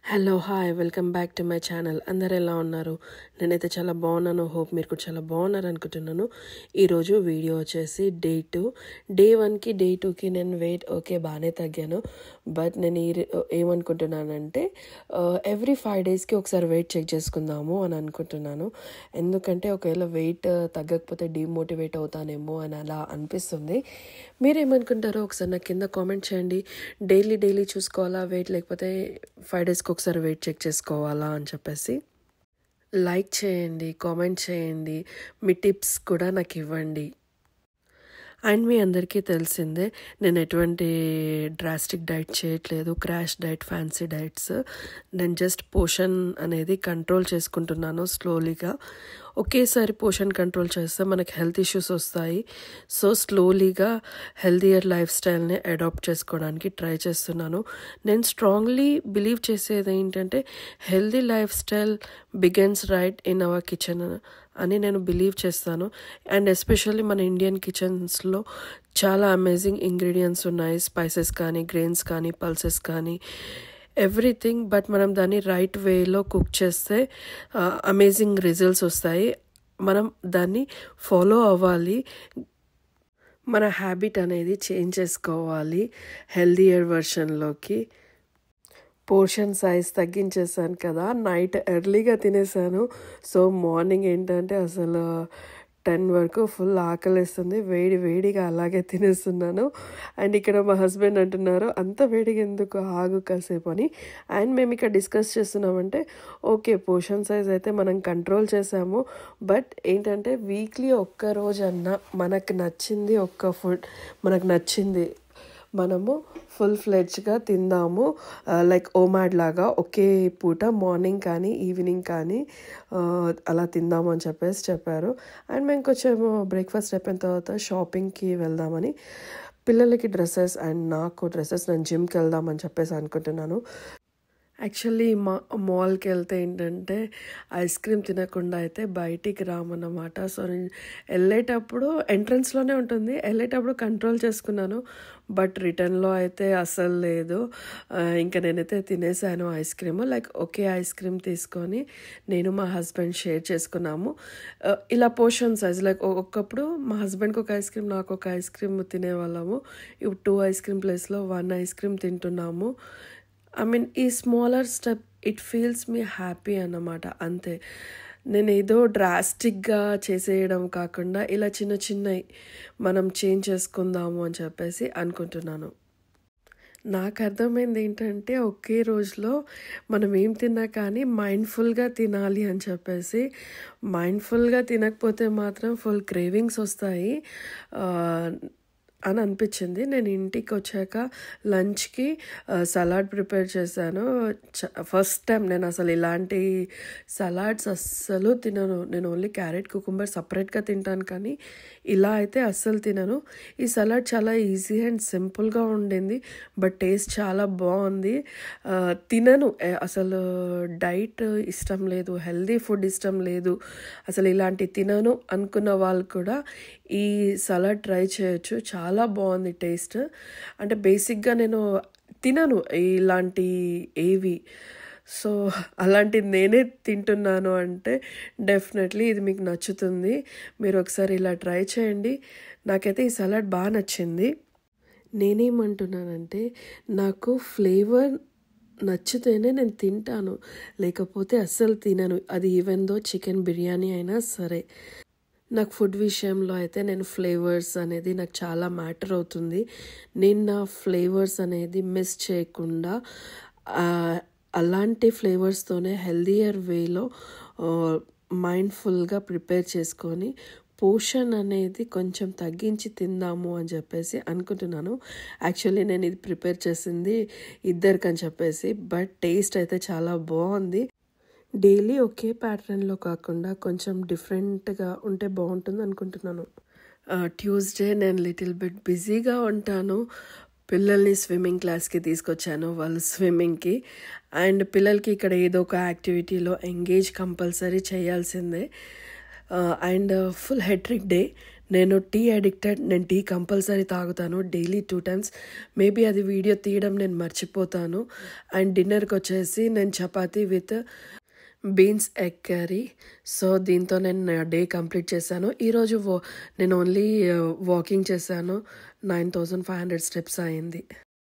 Hello hi welcome back to my channel. అందరు ఎలా ఉన్నారు? నేనైతే చాలా బాగున్నాను. హోప్ మీరు కూడా చాలా బాగున్నారు అనుకుంటున్నాను. ఈరోజు వీడియో వచ్చేసి డే 2. డే 1కి డే 2కి నేను వెయిట్ బాగానే తగ్గాను. బట్ నేను ఏమనుకుంటున్నానంటే ఎవ్రీ 5 డేస్కి ఒకసారి వెయిట్ చెక్ చేసుకుందాము అని అనుకుంటున్నాను. ఎందుకంటే ఒకవేళ వెయిట్ తగ్గకపోతే డిమోటివేట్ అవుతానేమో అని అలా అనిపిస్తుంది. మీరేమనుకుంటారో ఒకసారి నాకు కింద కామెంట్ చేయండి. డైలీ చూసుకోవాలా వెయిట్, లేకపోతే 5 డేస్కి ఒకసారి వెయిట్ చెక్ చేసుకోవాలా అని చెప్పేసి లైక్ చేయండి, కామెంట్ చేయండి, మీ టిప్స్ కూడా నాకు ఇవ్వండి. అండ్ మీ అందరికీ తెలిసిందే, నేను ఎటువంటి డ్రాస్టిక్ డైట్ చేయట్లేదు, క్రాష్ డైట్, ఫ్యాన్సీ డైట్స్. నేను జస్ట్ పోషన్ అనేది కంట్రోల్ చేసుకుంటున్నాను స్లోలీగా. ఒకేసారి పోషన్ కంట్రోల్ చేస్తే మనకి హెల్త్ ఇష్యూస్ వస్తాయి. సో స్లోలీగా హెల్తీయర్ లైఫ్ స్టైల్ని అడాప్ట్ చేసుకోవడానికి ట్రై చేస్తున్నాను. నేను స్ట్రాంగ్లీ బిలీవ్ చేసేది ఏంటంటే healthy life style begins right in our kitchen అని నేను బిలీవ్ చేస్తాను. అండ్ ఎస్పెషల్లీ మన ఇండియన్ కిచెన్స్లో చాలా అమేజింగ్ ఇంగ్రీడియంట్స్ ఉన్నాయి. స్పైసెస్ కానీ, గ్రెయిన్స్ కానీ, పల్సెస్ కానీ, ఎవ్రీథింగ్. బట్ మనం దాన్ని రైట్ వేలో కుక్ చేస్తే అమేజింగ్ రిజల్ట్స్ వస్తాయి. మనం దాన్ని ఫాలో అవ్వాలి. మన హ్యాబిట్ అనేది చేంజ్ చేసుకోవాలి హెల్దీయర్ వర్షన్లోకి. పోర్షన్ సైజ్ తగ్గించేసాను కదా, నైట్ ఎర్లీగా తినేసాను. సో మార్నింగ్ ఏంటంటే అసలు 10 వరకు ఫుల్ ఆకలిస్తుంది. వేడిగా అలాగే తినేస్తున్నాను. అండ్ ఇక్కడ మా హస్బెండ్ అంటున్నారు, అంత వేడిగా ఎందుకు, ఆగు కాసేపు అని. అండ్ మేము ఇక్కడ డిస్కస్ చేస్తున్నామంటే ఓకే, పోర్షన్ సైజ్ అయితే మనం కంట్రోల్ చేసాము. బట్ ఏంటంటే వీక్లీ ఒక్క రోజన్నా మనకు నచ్చింది, ఒక్క ఫుడ్ మనకు నచ్చింది మనము ఫుల్ ఫ్లెడ్జ్గా తిందాము. లైక్ ఓమాడ్ లాగా ఒకే పూట మార్నింగ్ కానీ ఈవినింగ్ కానీ అలా తిందాము అని చెప్పారు. అండ్ మేము కొంచెం బ్రేక్ఫాస్ట్ అయిపోయిన తర్వాత షాపింగ్కి వెళ్దామని, పిల్లలకి డ్రెస్సెస్ అండ్ నాకు డ్రెస్సెస్, నేను జిమ్కి వెళ్దామని చెప్పేసి అనుకుంటున్నాను. యాక్చువల్లీ మాల్కి వెళ్తే ఏంటంటే ఐస్ క్రీమ్ తినకుండా అయితే బయటికి రామన్నమాట. సో నేను వెళ్ళేటప్పుడు ఎంట్రన్స్లోనే ఉంటుంది, వెళ్ళేటప్పుడు కంట్రోల్ చేసుకున్నాను. బట్ రిటర్న్లో అయితే అస్సలు లేదు. ఇంకా నేనైతే తినేసాను ఐస్ క్రీమ్. లైక్ ఒకే ఐస్ క్రీమ్ తీసుకొని నేను మా హస్బెండ్ షేర్ చేసుకున్నాము. ఇలా పోర్షన్ సైజ్, లైక్ ఒకప్పుడు మా హస్బెండ్కి ఒక ఐస్ క్రీమ్, నాకు ఒక ఐస్ క్రీమ్ తినేవాళ్ళము. ఇప్పుడు 2 ఐస్ క్రీమ్ ప్లేస్లో 1 ఐస్ క్రీమ్ తింటున్నాము. ఈ smaller step it feels me happy అన్నమాట. అంతే. నేను ఏదో డ్రాస్టిక్గా చేసేయడం కాకుండా ఇలా చిన్నవి మనం చేంజ్ చేసుకుందాము అని చెప్పేసి అనుకుంటున్నాను. నాకు అర్థమైంది ఏంటంటే ఒకే రోజులో మనం ఏం తిన్నా కానీ మైండ్ఫుల్గా తినాలి అని చెప్పేసి. మైండ్ఫుల్గా తినకపోతే మాత్రం ఫుల్ క్రేవింగ్స్ వస్తాయి అని అనిపించింది. నేను ఇంటికి వచ్చాక లంచ్కి సలాడ్ ప్రిపేర్ చేశాను. ఫస్ట్ టైం నేను అసలు ఇలాంటి సలాడ్స్ అస్సలు తినను. నేను ఓన్లీ క్యారెట్, కుకుంబర్ సపరేట్గా తింటాను, కానీ ఇలా అయితే అస్సలు తినను. ఈ సలాడ్ చాలా ఈజీ అండ్ సింపుల్గా ఉండింది, బట్ టేస్ట్ చాలా బాగుంది. తినను, అసలు డైట్ ఇష్టం లేదు, హెల్దీ ఫుడ్ ఇష్టం లేదు, అసలు ఇలాంటి తినను అనుకున్న వాళ్ళు కూడా ఈ సలాడ్ ట్రై చేయొచ్చు. చాలా బాగుంది టేస్ట్. అంటే బేసిక్గా నేను తినను ఇలాంటి ఏవి. సో అలాంటిది నేనే తింటున్నాను అంటే డెఫినెట్లీ ఇది మీకు నచ్చుతుంది. మీరు ఒకసారి ఇలా ట్రై చేయండి. నాకైతే ఈ సలాడ్ బాగా నచ్చింది. నేనేమంటున్నానంటే నాకు ఫ్లేవర్ నచ్చితేనే నేను తింటాను, లేకపోతే అస్సలు తినను. అది ఈవెన్ దో చికెన్ బిర్యానీ అయినా సరే. నాకు ఫుడ్ విషయంలో అయితే నేను ఫ్లేవర్స్ అనేది నాకు చాలా మ్యాటర్ అవుతుంది. నేను నా ఫ్లేవర్స్ అనేది మిస్ చేయకుండా అలాంటి ఫ్లేవర్స్తోనే హెల్దీయర్ వేలో మైండ్ఫుల్గా ప్రిపేర్ చేసుకొని పోర్షన్ అనేది కొంచెం తగ్గించి తిందాము అని చెప్పేసి అనుకుంటున్నాను. యాక్చువల్లీ నేను ఇది ప్రిపేర్ చేసింది ఇద్దరికని చెప్పేసి, బట్ టేస్ట్ అయితే చాలా బాగుంది. డైలీ ఒకే ప్యాటర్న్లో కాకుండా కొంచెం డిఫరెంట్గా ఉంటే బాగుంటుంది అనుకుంటున్నాను. ట్యూస్డే నేను లిటిల్ బిట్ బిజీగా ఉంటాను. పిల్లల్ని స్విమ్మింగ్ క్లాస్కి తీసుకొచ్చాను, వాళ్ళు స్విమ్మింగ్కి. అండ్ పిల్లలకి ఇక్కడ ఏదో ఒక యాక్టివిటీలో ఎంగేజ్ కంపల్సరీ చేయాల్సిందే. అండ్ ఫుల్ హెట్రిక్ డే. నేను టీ అడిక్టెడ్. నేను టీ కంపల్సరీ తాగుతాను డైలీ 2 times. మేబీ అది వీడియో తీయడం నేను మర్చిపోతాను. అండ్ డిన్నర్కి వచ్చేసి నేను chapati with beans egg curry. So దీంతో నేను నా డే కంప్లీట్ చేశాను. ఈరోజు నేను ఓన్లీ వాకింగ్ చేశాను. 9,500 steps అయింది.